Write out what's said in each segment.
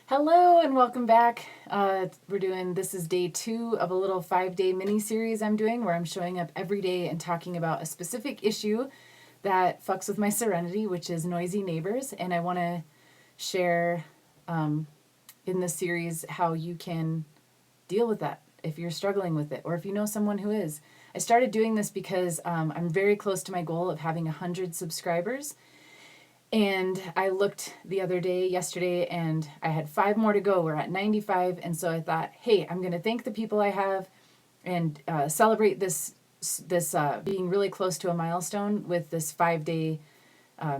Hello and welcome back. This is day 2 of a little 5-day mini-series I'm doing where I'm showing up every day and talking about a specific issue that fucks with my serenity, which is noisy neighbors. And I want to share in this series how you can deal with that if you're struggling with it or if you know someone who is. I started doing this because I'm very close to my goal of having 100 subscribers. And I looked yesterday, and I had 5 more to go. We're at 95. And so I thought, hey, I'm going to thank the people I have and celebrate this being really close to a milestone with this 5-day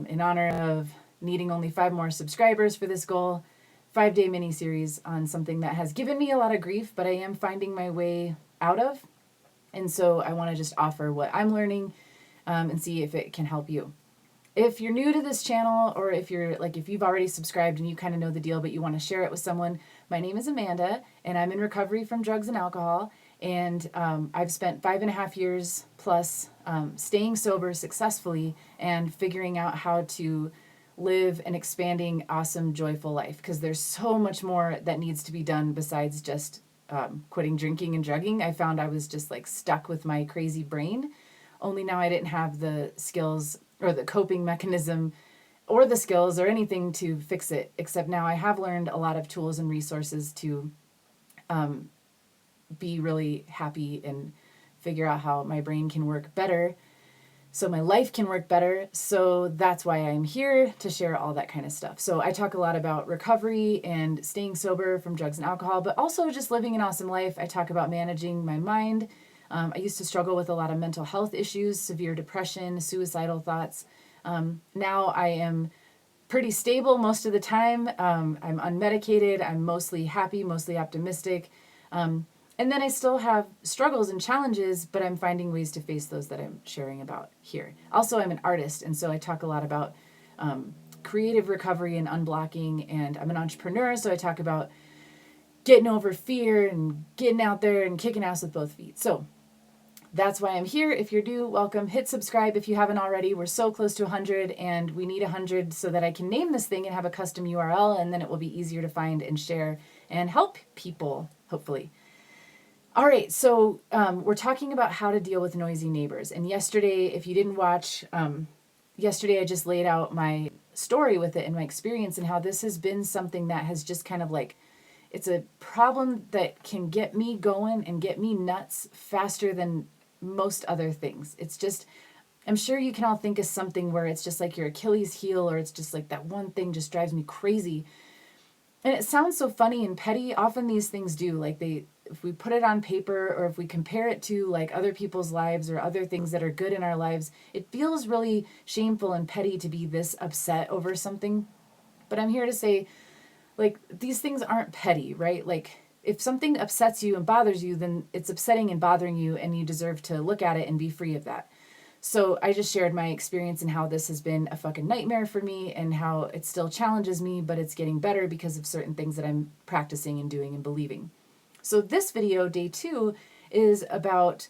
in honor of needing only 5 more subscribers for this goal. 5-day mini series on something that has given me a lot of grief, but I am finding my way out of. And so I want to just offer what I'm learning and see if it can help you. If you're new to this channel, or if you've already subscribed and you kind of know the deal, but you want to share it with someone, my name is Amanda, and I'm in recovery from drugs and alcohol. And I've spent 5.5 years plus staying sober successfully and figuring out how to live an expanding, awesome, joyful life. Because there's so much more that needs to be done besides just quitting drinking and drugging. I found I was just stuck with my crazy brain. Only now I didn't have the skills or the coping mechanism or the skills or anything to fix it, except now I have learned a lot of tools and resources to be really happy and figure out how my brain can work better so my life can work better. So that's why I'm here, to share all that kind of stuff. So I talk a lot about recovery and staying sober from drugs and alcohol, but also just living an awesome life. I talk about managing my mind. I used to struggle with a lot of mental health issues, severe depression, suicidal thoughts. Now I am pretty stable most of the time. I'm unmedicated. I'm mostly happy, mostly optimistic. And then I still have struggles and challenges, but I'm finding ways to face those that I'm sharing about here. Also, I'm an artist, and so I talk a lot about creative recovery and unblocking, and I'm an entrepreneur, so I talk about getting over fear and getting out there and kicking ass with both feet. So that's why I'm here. If you're new, welcome. Hit subscribe if you haven't already. We're so close to 100, and we need 100 so that I can name this thing and have a custom URL, and then it will be easier to find and share and help people, hopefully. All right, so we're talking about how to deal with noisy neighbors. And yesterday, if you didn't watch, yesterday I just laid out my story with it and my experience and how this has been something that has just kind of it's a problem that can get me going and get me nuts faster than most other things. It's just, I'm sure you can all think of something where it's just like your Achilles heel, or it's just like that one thing just drives me crazy. And it sounds so funny and petty. Often these things do, if we put it on paper or if we compare it to other people's lives or other things that are good in our lives, it feels really shameful and petty to be this upset over something. But I'm here to say, these things aren't petty, right? If something upsets you and bothers you, then it's upsetting and bothering you, and you deserve to look at it and be free of that. So I just shared my experience and how this has been a fucking nightmare for me and how it still challenges me, but it's getting better because of certain things that I'm practicing and doing and believing. So this video, day 2, is about,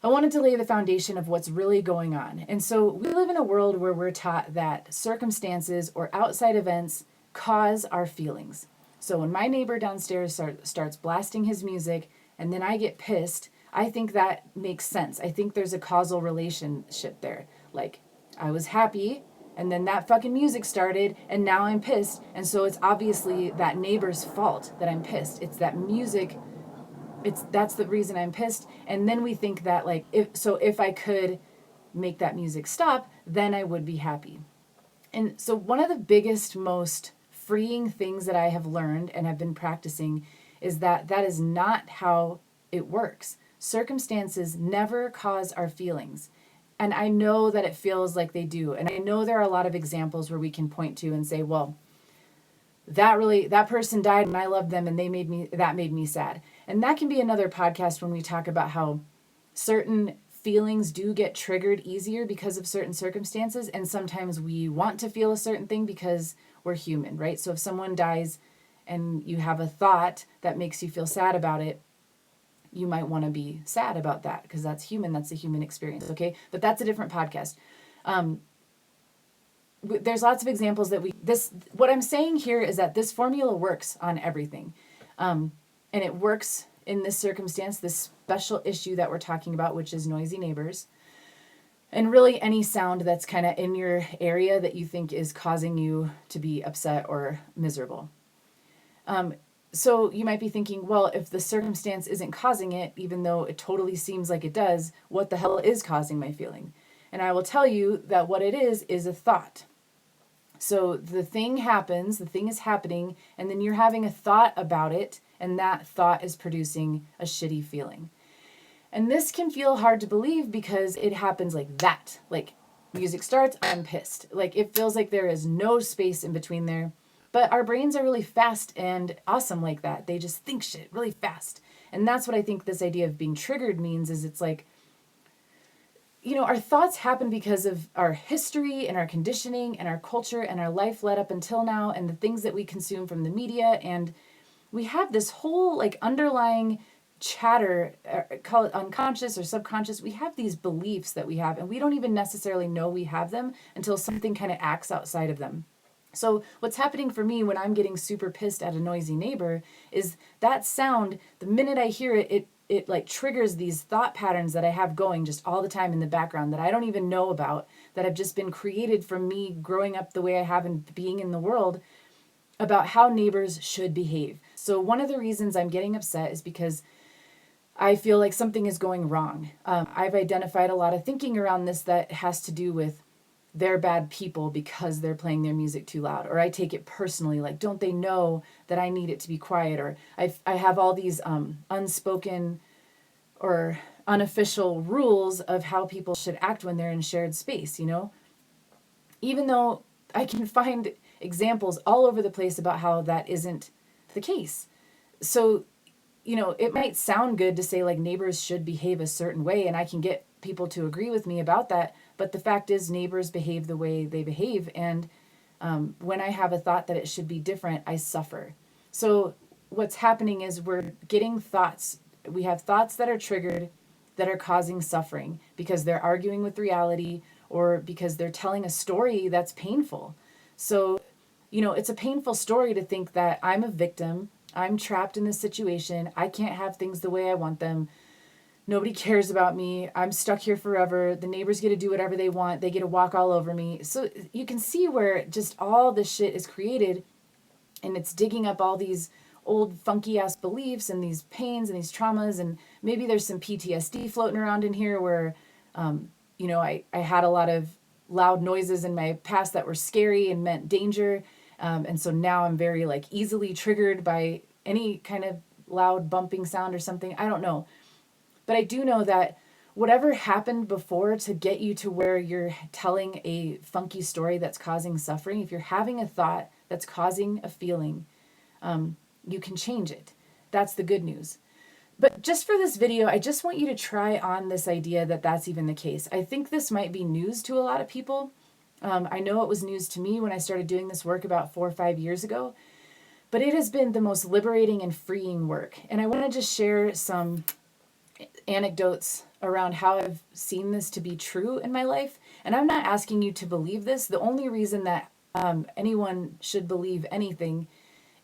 I wanted to lay the foundation of what's really going on. And so we live in a world where we're taught that circumstances or outside events cause our feelings. So when my neighbor downstairs starts blasting his music and then I get pissed, I think that makes sense. I think there's a causal relationship there. I was happy and then that fucking music started and now I'm pissed. And so it's obviously that neighbor's fault that I'm pissed. It's that music. That's the reason I'm pissed. And then we think that if I could make that music stop, then I would be happy. And so one of the biggest, most freeing things that I have learned and have been practicing is that is not how it works. Circumstances never cause our feelings. And I know that it feels like they do. And I know there are a lot of examples where we can point to and say, well, that person died and I loved them and that made me sad. And that can be another podcast when we talk about how certain feelings do get triggered easier because of certain circumstances. And sometimes we want to feel a certain thing because we're human, right? So if someone dies and you have a thought that makes you feel sad about it, you might want to be sad about that because that's human. That's a human experience. Okay. But that's a different podcast. there's lots of examples that what I'm saying here is that this formula works on everything. And it works in this circumstance, this special issue that we're talking about, which is noisy neighbors. And really any sound that's kind of in your area that you think is causing you to be upset or miserable. So you might be thinking, well, if the circumstance isn't causing it, even though it totally seems like it does, what the hell is causing my feeling? And I will tell you that what it is a thought. So the thing happens, the thing is happening, and then you're having a thought about it, and that thought is producing a shitty feeling. And this can feel hard to believe because it happens like that. Like music starts, I'm pissed. Like it feels like there is no space in between there. But our brains are really fast and awesome like that. They just think shit really fast. And that's what I think this idea of being triggered means is it's like, our thoughts happen because of our history and our conditioning and our culture and our life led up until now and the things that we consume from the media. And we have this whole like underlying chatter, call it unconscious or subconscious. We have these beliefs that we have and we don't even necessarily know we have them until something kind of acts outside of them. So what's happening for me when I'm getting super pissed at a noisy neighbor is that sound, the minute I hear it, it like triggers these thought patterns that I have going just all the time in the background that I don't even know about, that have just been created from me growing up the way I have and being in the world about how neighbors should behave. So one of the reasons I'm getting upset is because I feel like something is going wrong. I've identified a lot of thinking around this that has to do with they're bad people because they're playing their music too loud. Or I take it personally, like, don't they know that I need it to be quiet? Or I have all these unspoken or unofficial rules of how people should act when they're in shared space, Even though I can find examples all over the place about how that isn't the case. So, it might sound good to say like neighbors should behave a certain way, and I can get people to agree with me about that. But the fact is neighbors behave the way they behave. And when I have a thought that it should be different, I suffer. So what's happening is we're getting thoughts. We have thoughts that are triggered that are causing suffering because they're arguing with reality or because they're telling a story that's painful. So, it's a painful story to think that I'm a victim. I'm trapped in this situation. I can't have things the way I want them. Nobody cares about me. I'm stuck here forever. The neighbors get to do whatever they want. They get to walk all over me. So you can see where just all this shit is created, and it's digging up all these old funky ass beliefs and these pains and these traumas. And maybe there's some PTSD floating around in here where, I had a lot of loud noises in my past that were scary and meant danger. And so now I'm very like easily triggered by any kind of loud bumping sound or something. I don't know. But I do know that whatever happened before to get you to where you're telling a funky story that's causing suffering, if you're having a thought that's causing a feeling, you can change it. That's the good news. But just for this video, I just want you to try on this idea that that's even the case. I think this might be news to a lot of people. I know it was news to me when I started doing this work about 4 or 5 years ago. But it has been the most liberating and freeing work. And I want to just share some anecdotes around how I've seen this to be true in my life. And I'm not asking you to believe this. The only reason that anyone should believe anything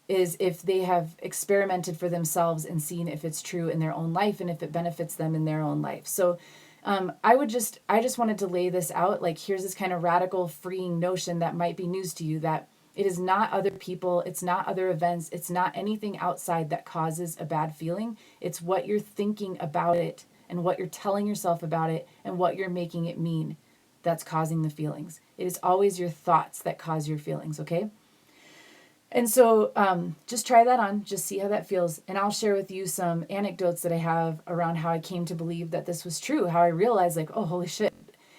is if they have experimented for themselves and seen if it's true in their own life and if it benefits them in their own life. So I just wanted to lay this out. Like, here's this kind of radical freeing notion that might be news to you, that it is not other people, it's not other events, it's not anything outside that causes a bad feeling. It's what you're thinking about it and what you're telling yourself about it and what you're making it mean that's causing the feelings. It is always your thoughts that cause your feelings, okay? And so just try that on, just see how that feels. And I'll share with you some anecdotes that I have around how I came to believe that this was true, how I realized like, oh, holy shit.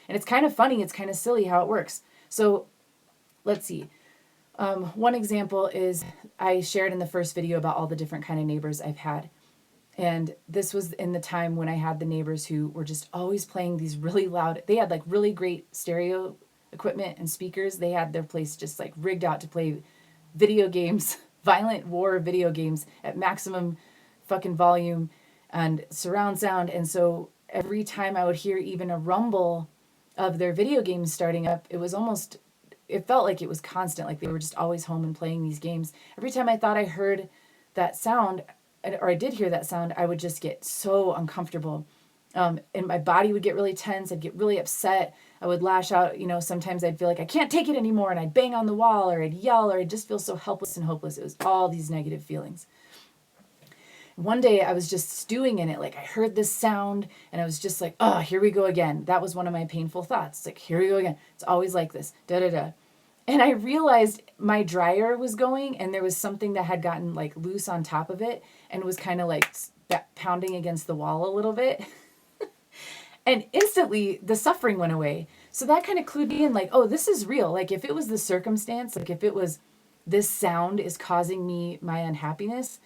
And it's kind of funny, it's kind of silly how it works. So let's see. One example is I shared in the first video about all the different kind of neighbors I've had. And this was in the time when I had the neighbors who were just always playing these really loud, they had like really great stereo equipment and speakers. They had their place just like rigged out to play video games, violent war video games at maximum fucking volume and surround sound. And so every time I would hear even a rumble of their video games starting up, it it felt like it was constant, like they were just always home and playing these games. Every time I thought I heard that sound, or I did hear that sound, I would just get so uncomfortable. And my body would get really tense. I'd get really upset. I would lash out. Sometimes I'd feel like I can't take it anymore, and I'd bang on the wall, or I'd yell, or I'd just feel so helpless and hopeless. It was all these negative feelings. One day I was just stewing in it. Like, I heard this sound and I was just like, oh, here we go again. That was one of my painful thoughts. It's like, here we go again. It's always like this. Da da da. And I realized my dryer was going, and there was something that had gotten like loose on top of it and was kind of like pounding against the wall a little bit. And instantly the suffering went away. So that kind of clued me in, like, oh, this is real. Like, if it was the circumstance, like if it was this sound is causing me my unhappiness,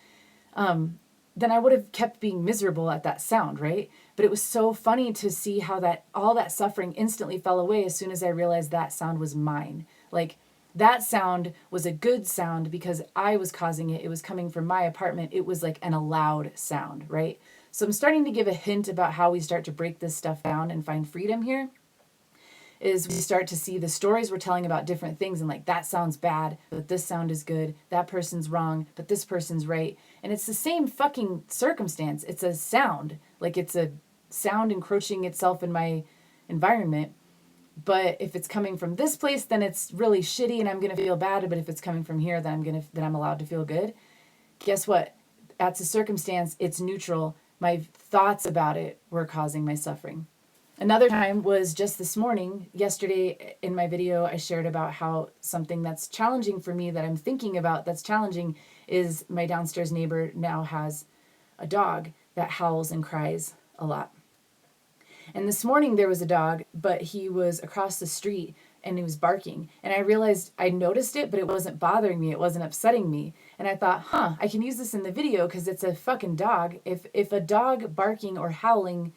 then I would have kept being miserable at that sound, right? But it was so funny to see how that all that suffering instantly fell away as soon as I realized that sound was mine. Like, that sound was a good sound because I was causing it. It was coming from my apartment. It was like an allowed sound, right? So I'm starting to give a hint about how we start to break this stuff down and find freedom here. Is we start to see the stories we're telling about different things, and like, that sounds bad, but this sound is good. That person's wrong, but this person's right. And it's the same fucking circumstance. It's a sound. Like, it's a sound encroaching itself in my environment. But if it's coming from this place, then it's really shitty and I'm going to feel bad. But if it's coming from here, then I'm allowed to feel good. Guess what? That's a circumstance. It's neutral. My thoughts about it were causing my suffering. Another time was just this morning. Yesterday in my video, I shared about how something that's challenging for me that I'm thinking about that's challenging is my downstairs neighbor now has a dog that howls and cries a lot. And this morning there was a dog, but he was across the street and he was barking. And I realized I noticed it, but it wasn't bothering me. It wasn't upsetting me. And I thought, I can use this in the video because it's a fucking dog. If a dog barking or howling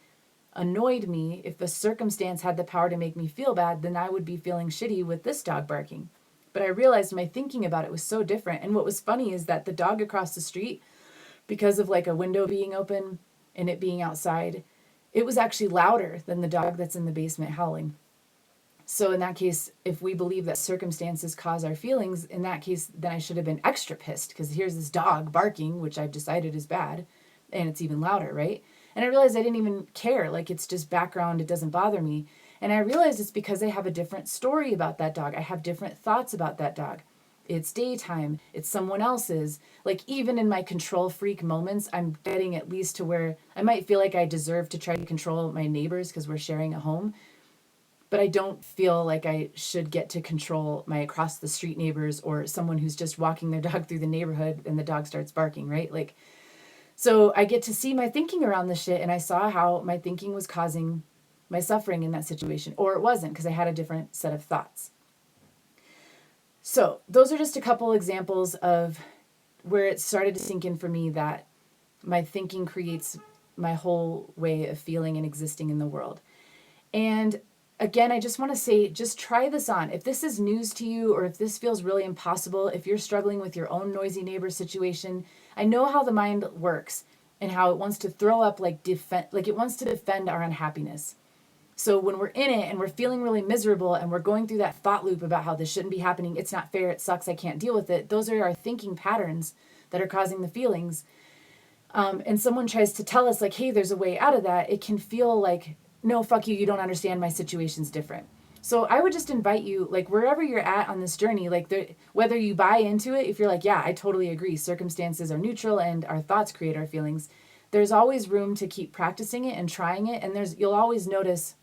annoyed me, if a circumstance had the power to make me feel bad, then I would be feeling shitty with this dog barking. But I realized my thinking about it was so different. And what was funny is that the dog across the street, because of like a window being open and it being outside, it was actually louder than the dog that's in the basement howling. So in that case, if we believe that circumstances cause our feelings, in that case, then I should have been extra pissed because here's this dog barking, which I've decided is bad, and it's even louder, right? And I realized I didn't even care. Like, it's just background. It doesn't bother me. And I realized it's because I have a different story about that dog. I have different thoughts about that dog. It's daytime. It's someone else's. Like, even in my control freak moments, I'm getting at least to where I might feel like I deserve to try to control my neighbors because we're sharing a home. But I don't feel like I should get to control my across the street neighbors or someone who's just walking their dog through the neighborhood and the dog starts barking, right? Like, so I get to see my thinking around this shit, and I saw how my thinking was causing my suffering in that situation, or it wasn't because I had a different set of thoughts. So those are just a couple examples of where it started to sink in for me that my thinking creates my whole way of feeling and existing in the world. And again, I just want to say, just try this on. If this is news to you, or if this feels really impossible, if you're struggling with your own noisy neighbor situation, I know how the mind works and how it wants to throw up like it wants to defend our unhappiness. So when we're in it and we're feeling really miserable and we're going through that thought loop about how this shouldn't be happening, it's not fair, it sucks, I can't deal with it. Those are our thinking patterns that are causing the feelings. And someone tries to tell us like, hey, there's a way out of that. It can feel like, no, fuck you, you don't understand, my situation's different. So I would just invite you, like, wherever you're at on this journey, like, whether you buy into it, if you're like, yeah, I totally agree, circumstances are neutral and our thoughts create our feelings, there's always room to keep practicing it and trying it. And you'll always notice,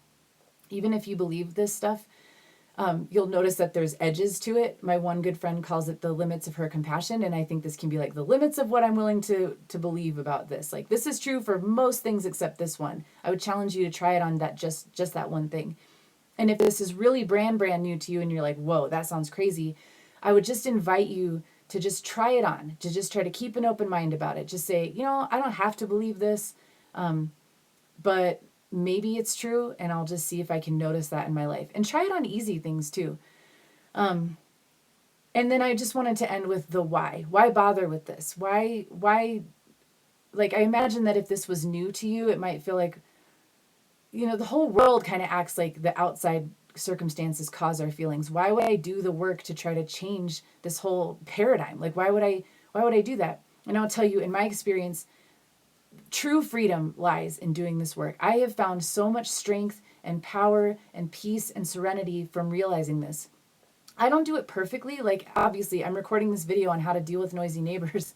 even if you believe this stuff, you'll notice that there's edges to it. My one good friend calls it the limits of her compassion. And I think this can be like the limits of what I'm willing to believe about this. Like, this is true for most things except this one. I would challenge you to try it on that, just that one thing. And if this is really brand new to you and you're like, whoa, that sounds crazy, I would just invite you to just try it on, to just try to keep an open mind about it. Just say, I don't have to believe this, but maybe it's true, and I'll just see if I can notice that in my life. And try it on easy things too. And then I just wanted to end with the why. Why bother with this? Why, like, I imagine that if this was new to you, it might feel like, the whole world kind of acts like the outside circumstances cause our feelings? Why would I do the work to try to change this whole paradigm? Like, why would I do that? And I'll tell you, in my experience, true freedom lies in doing this work. I have found so much strength and power and peace and serenity from realizing this. I don't do it perfectly. Like, obviously, I'm recording this video on how to deal with noisy neighbors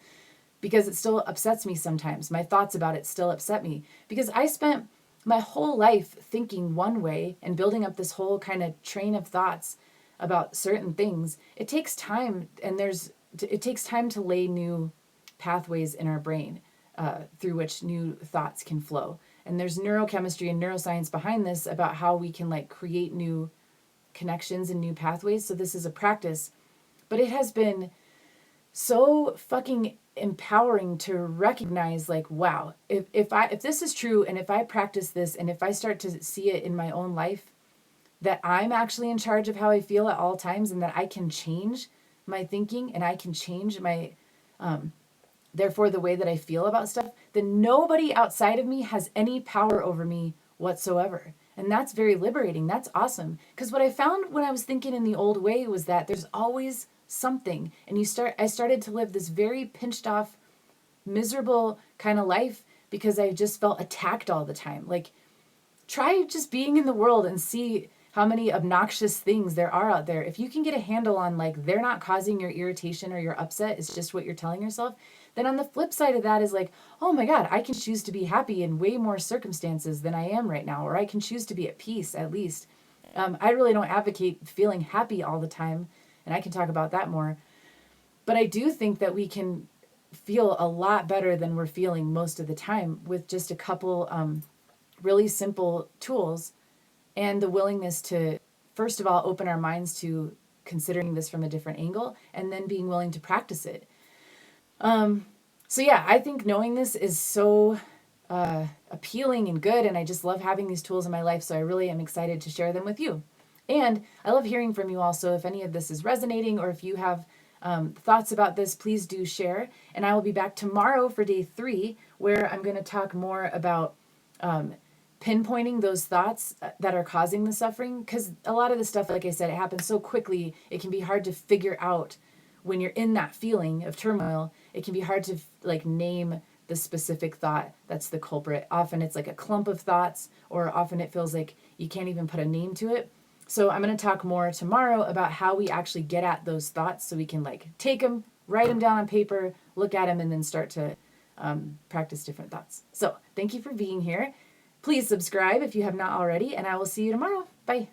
because it still upsets me sometimes. My thoughts about it still upset me because I spent my whole life thinking one way and building up this whole kind of train of thoughts about certain things. It takes time, and it takes time to lay new pathways in our brain through which new thoughts can flow. And there's neurochemistry and neuroscience behind this about how we can like create new connections and new pathways. So this is a practice, but it has been so fucking empowering to recognize, like, wow, if this is true, and if I practice this, and if I start to see it in my own life, that I'm actually in charge of how I feel at all times, and that I can change my thinking, and I can change my therefore the way that I feel about stuff, then nobody outside of me has any power over me whatsoever. And that's very liberating. That's awesome. Because what I found when I was thinking in the old way was that there's always something. And I started to live this very pinched off, miserable kind of life because I just felt attacked all the time. Like, try just being in the world and see how many obnoxious things there are out there. If you can get a handle on, like, they're not causing your irritation or your upset, it's just what you're telling yourself, then on the flip side of that is like, oh my God, I can choose to be happy in way more circumstances than I am right now, or I can choose to be at peace at least. I really don't advocate feeling happy all the time, and I can talk about that more. But I do think that we can feel a lot better than we're feeling most of the time with just a couple really simple tools and the willingness to, first of all, open our minds to considering this from a different angle, and then being willing to practice it. So yeah, I think knowing this is so appealing and good, and I just love having these tools in my life, so I really am excited to share them with you. And I love hearing from you also. If any of this is resonating, or if you have thoughts about this, please do share. And I will be back tomorrow for day 3, where I'm going to talk more about pinpointing those thoughts that are causing the suffering. Because a lot of the stuff, like I said, it happens so quickly, it can be hard to figure out when you're in that feeling of turmoil. It can be hard to like name the specific thought that's the culprit. Often it's like a clump of thoughts, or often it feels like you can't even put a name to it. So I'm going to talk more tomorrow about how we actually get at those thoughts, so we can like take them, write them down on paper, look at them, and then start to practice different thoughts. So thank you for being here. Please subscribe if you have not already, and I will see you tomorrow. Bye.